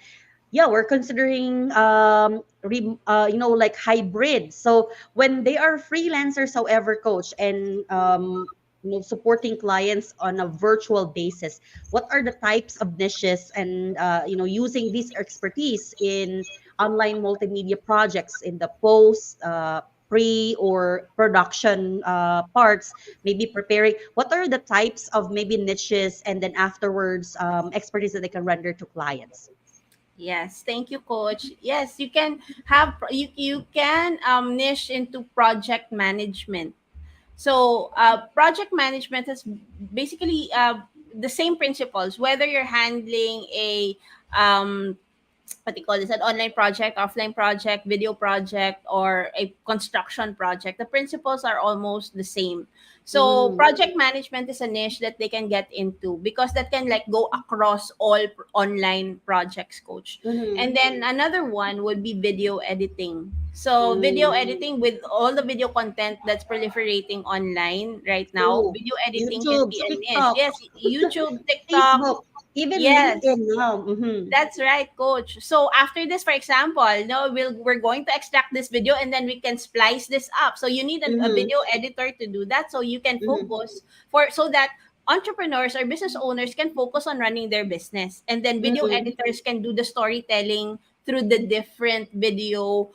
yeah, we're considering like hybrid. So when they are freelancers, however, Coach, and supporting clients on a virtual basis, what are the types of niches, and using this expertise in online multimedia projects in the post, pre or production parts, maybe preparing, what are the types of maybe niches, and then afterwards expertise that they can render to clients? Yes, thank you, Coach. Yes, you can have you can niche into project management. So, project management is basically the same principles. Whether you're handling a um, what do you call this, an online project, offline project, video project, or a construction project, the principles are almost the same. So Mm-hmm. project management is a niche that they can get into because that can like go across all online projects, Coach. Mm-hmm. And then another one would be video editing. So video Mm. editing, with all the video content that's proliferating online right now, True. video editing can YouTube, be a niche. TikTok, Yes, YouTube, TikTok. Facebook, even Yes, LinkedIn now. Mm-hmm. that's right, Coach. So after this, for example, no, we're going to extract this video and then we can splice this up. So you need a Mm-hmm. video editor to do that, so you can Mm-hmm. focus for so that entrepreneurs or business owners can focus on running their business, and then video Mm-hmm. editors can do the storytelling through the different video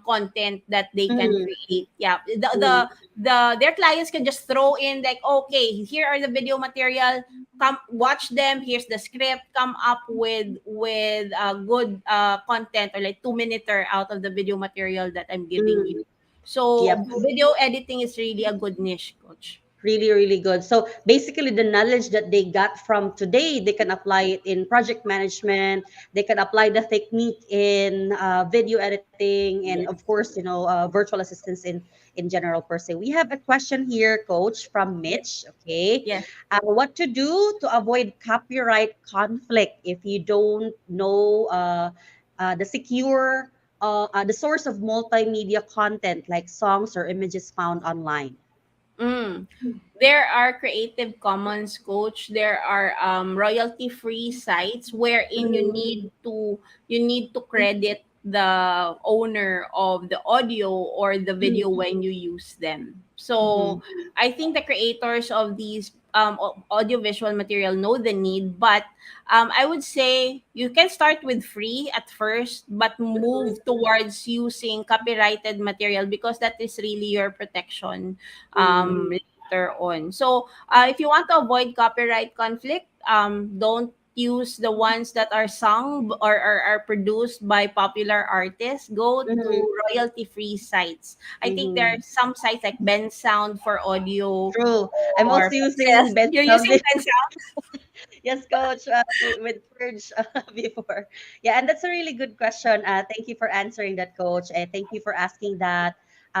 content that they can Mm-hmm. create. Yeah, Mm-hmm. their clients can just throw in like, okay, here are the video material, come watch them, here's the script, come up with good content, or like 2 minute out of the video material that I'm giving Mm-hmm. you. So Yep. video editing is really a good niche, Coach. Really, really good. So basically, the knowledge that they got from today, they can apply it in project management. They can apply the technique in video editing, and of Yes. course, virtual assistants in general per se. We have a question here, Coach, from Mitch. Okay, Yes. what to do to avoid copyright conflict if you don't know the source of multimedia content like songs or images found online? Mm. There are Creative Commons, Coach. There are royalty free sites wherein you need to credit the owner of the audio or the video when you use them. Mhm. So I think the creators of these audiovisual material know the need, but I would say you can start with free at first, but move towards using copyrighted material because that is really your protection Mhm. later on. So if you want to avoid copyright conflict, don't use the ones that are sung or are produced by popular artists. Go to Mhm. royalty free sites. I think there are Mhm. some sites like Ben Sound for audio, True. I'm also or using yes, bed you're using sound. Ben Sound. Yes, coach, with Purge before. Yeah, and that's a really good question. Thank you for answering that, coach. And thank you for asking that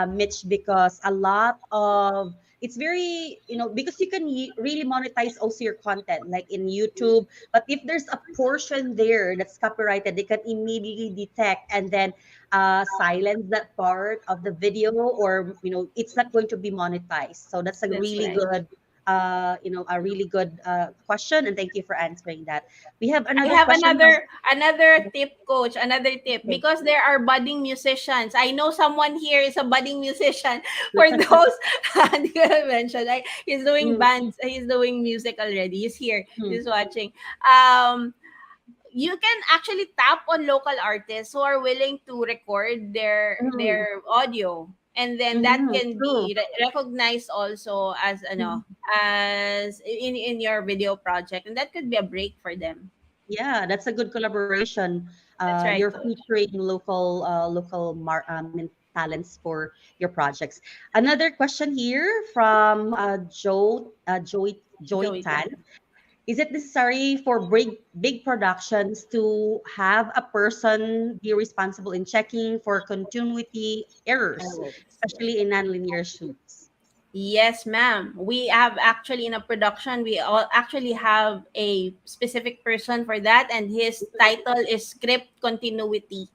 Mitch, because a lot of it's very, because you can really monetize also your content like in YouTube. But if there's a portion there that's copyrighted, they can immediately detect and then silence that part of the video, or it's not going to be monetized. So that's a That's really right. good a really good question, and thank you for answering that. We have I another have question from. another tip, coach. Another tip, Okay. because there are budding musicians. I know someone here is a budding musician. For those that you mentioned, like he's doing Mm, bands. He's doing music already. He's here. mm, He's watching. Um, you can actually tap on local artists who are willing to record mm, their audio, and then that can true. be recognized also as Mhm. as in your video project, and that could be a break for them. Yeah, that's a good collaboration. That's right, You're coach. featuring talents for your projects. Another question here from Joy Joey Tan. Tan. Is it necessary for big productions to have a person be responsible in checking for continuity errors, especially in nonlinear shoots? Yes, ma'am. We have actually in a production, we all actually have a specific person for that, and his title is script continuity.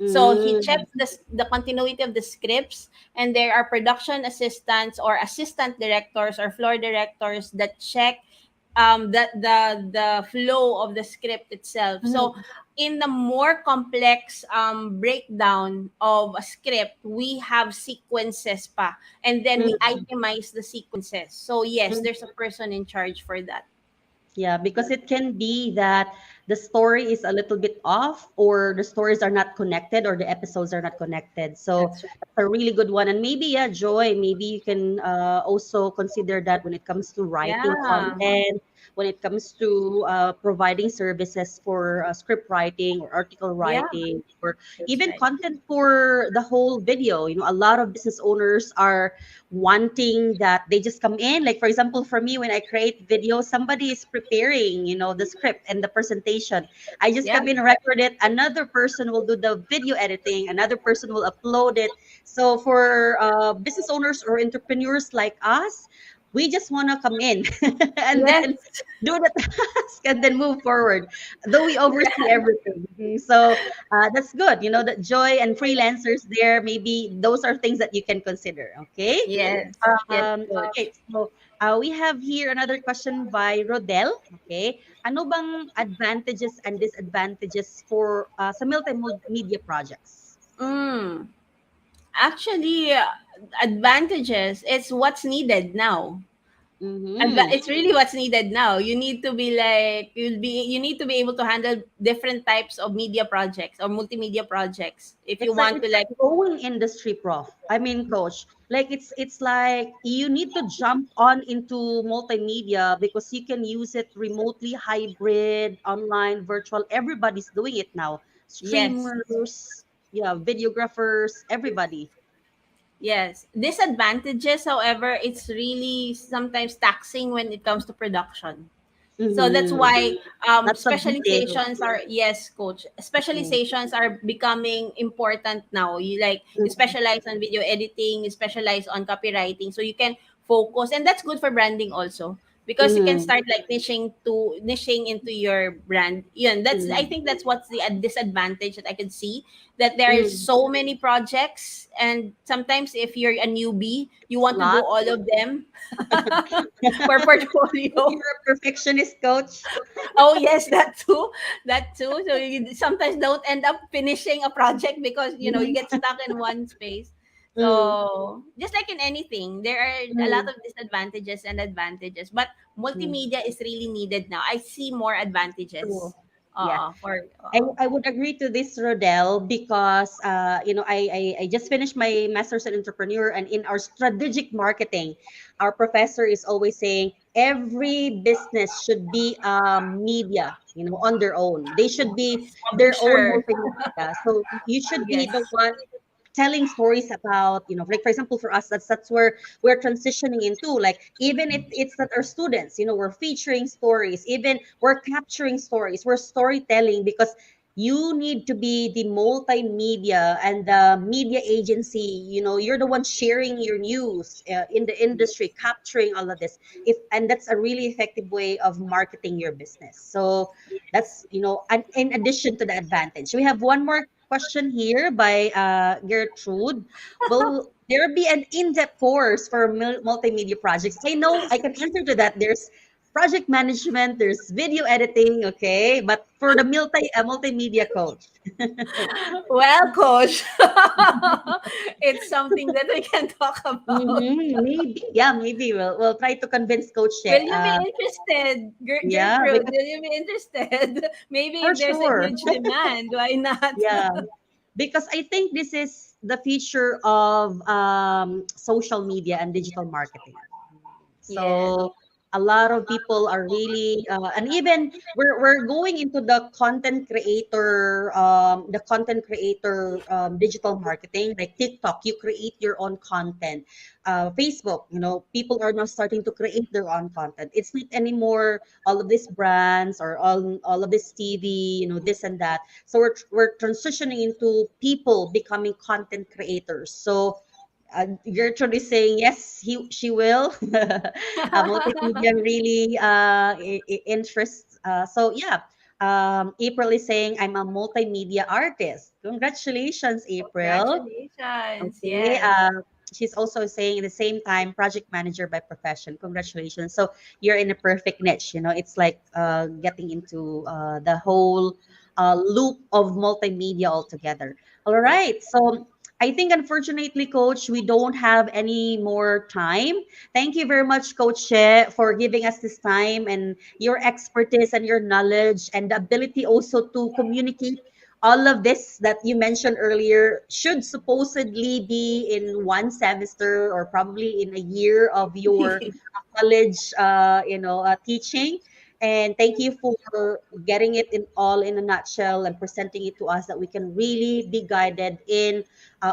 So he Mm, checks the continuity of the scripts, and there are production assistants or assistant directors or floor directors that check the flow of the script itself. So mm, in the more complex breakdown of a script, we have sequences pa, and then we mm, itemize the sequences. So yes, mm. there's a person in charge for that. Yeah, because it can be that the story is a little bit off, or the stories are not connected, or the episodes are not connected. So That's right. that's a really good one. And maybe, yeah, Joy, maybe you can also consider that when it comes to writing Yeah. content, when it comes to providing services for script writing or article Yeah, writing, or that's even right. content for the whole video. A lot of business owners are wanting that they just come in. Like, for example, for me, when I create videos, somebody is preparing, the script and the presentation. I just Yeah. come in, record it. Another person will do the video editing. Another person will upload it. So for business owners or entrepreneurs like us, we just want to come in and Yes. then do the task and then move forward, though we oversee everything. So that's good. That Joy and freelancers there, maybe those are things that you can consider. Okay. Yes. Yes, Okay, coach. so we have here another question by Rodel. Okay, ano bang advantages and disadvantages for sa multimedia projects? Mm. Actually, advantages. It's what's needed now. Mm-hmm. It's really what's needed now. You need to be like you need to be able to handle different types of media projects or multimedia projects if you want to It's like. like growing industry, prof. I mean, coach. Like it's like you need to jump on into multimedia because you can use it remotely, hybrid, online, virtual. Everybody's doing it now. Yes. Streamers, yeah, videographers, everybody. Yes. Disadvantages, however, it's really sometimes taxing when it comes to production. So that's Mm-hmm. why Lots of details. specializations are, yes, coach. Mm-hmm. Specializations are becoming important now. You specialize on video editing, you specialize on copywriting, so you can focus, and that's good for branding also, because you can Mm-hmm. start like niching into your brand. Yun, that's I think that's what's the disadvantage that I could see, that there are Mm-hmm. so many projects, and sometimes if you're a newbie, you want to do Lot. all of them for portfolio. You're a perfectionist, coach. Oh yes, that too. That too. So you sometimes don't end up finishing a project because you get stuck in one space. Mm-hmm. So just like in anything, there are a lot of disadvantages and advantages. But Mm-hmm. multimedia is really needed now. I see more True. advantages. Yeah. For I would agree to this, Rodel, because I just finished my master's in entrepreneur, and in our strategic marketing, our professor is always saying every business should be media, on their own. They should be their own publisher. multimedia. So you should be Yes. the one telling stories about, like, for example, for us, that's where we're transitioning into. Like, even if it's not our students, we're featuring stories, even we're capturing stories, we're storytelling, because you need to be the multimedia and the media agency. You're the one sharing your news in the industry, capturing all of this. If And that's a really effective way of marketing your business. So that's, in addition to the advantage. We have one more question here by Gertrude. Will there be an in-depth course for multimedia projects? I know I can answer to that. There's project management, there's video editing, okay? But for the multimedia coach. Well, coach, it's something that we can talk about. Maybe, yeah, maybe we'll try to convince Coach Will She. you be interested, Yeah, Gertrude? because Will you be interested? Maybe for if there's a sure. huge demand, why not? Yeah, because I think this is the future of social media and digital marketing. Yes. So a lot of people are really, and even we're going into the content creator digital marketing, like TikTok. You create your own content. Facebook, people are now starting to create their own content. It's not anymore all of these brands or all of this TV, this and that. So we're transitioning into people becoming content creators. So Gertrude is saying yes, she will. Multimedia really interests. So yeah, April is saying I'm a multimedia artist. Congratulations, April. Congratulations. Okay. Yes. She's also saying at the same time, project manager by profession. Congratulations. So you're in a perfect niche. It's like getting into the whole loop of multimedia altogether. All Yes. right. So I think, unfortunately, Coach, we don't have any more time. Thank you very much, Coach She, for giving us this time and your expertise and your knowledge and the ability also to communicate all of this that you mentioned earlier should supposedly be in one semester or probably in a year of your college teaching. And thank you for getting it in a nutshell and presenting it to us that we can really be guided in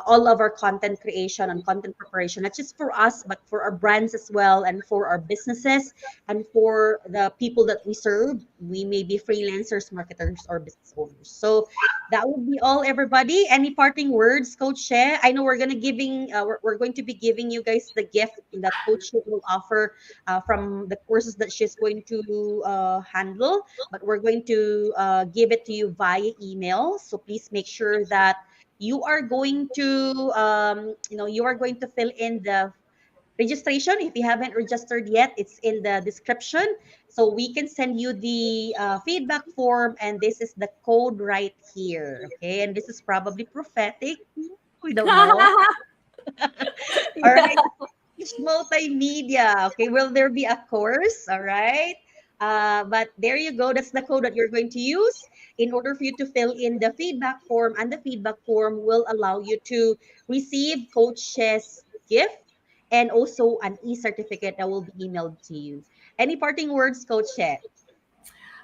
all of our content creation and content preparation, not just for us but for our brands as well, and for our businesses, and for the people that we serve. We may be freelancers, marketers, or business owners. So that would be all, everybody. Any parting words, Coach She? I know we're going to be giving you guys the gift that Coach She will offer from the courses that she's going to handle, but we're going to give it to you via email. So please make sure that you are going to fill in the registration. If you haven't registered yet, it's in the description. So we can send you the feedback form, and this is the code right here. Okay, and this is probably prophetic. We don't know. All Yeah. right, it's multimedia. Okay, will there be a course? All right. But there you go. That's the code that you're going to use in order for you to fill in the feedback form, and the feedback form will allow you to receive Coach's gift and also an e-certificate that will be emailed to you. Any parting words, Coach She?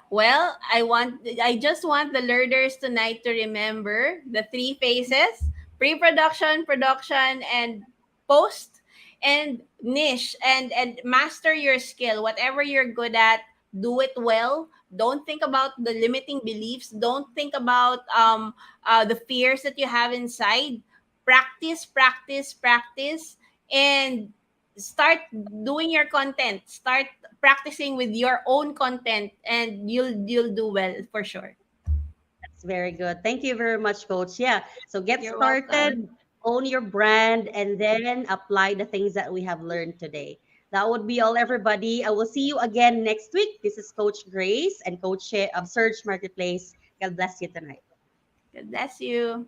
Well, I just want the learners tonight to remember the three phases: pre-production, production, and post, and niche, and master your skill. Whatever you're good at, do it well. Don't think about the limiting beliefs. Don't think about the fears that you have inside. Practice, practice, practice, and start doing your content. Start practicing with your own content, and you'll do well for sure. That's very good. Thank you very much, Coach. Yeah. So get You're welcome. started, own your brand, and then apply the things that we have learned today. That would be all, everybody. I will see you again next week. This is Coach Grace and Coach She of Surge Marketplace. God bless you tonight. God bless you.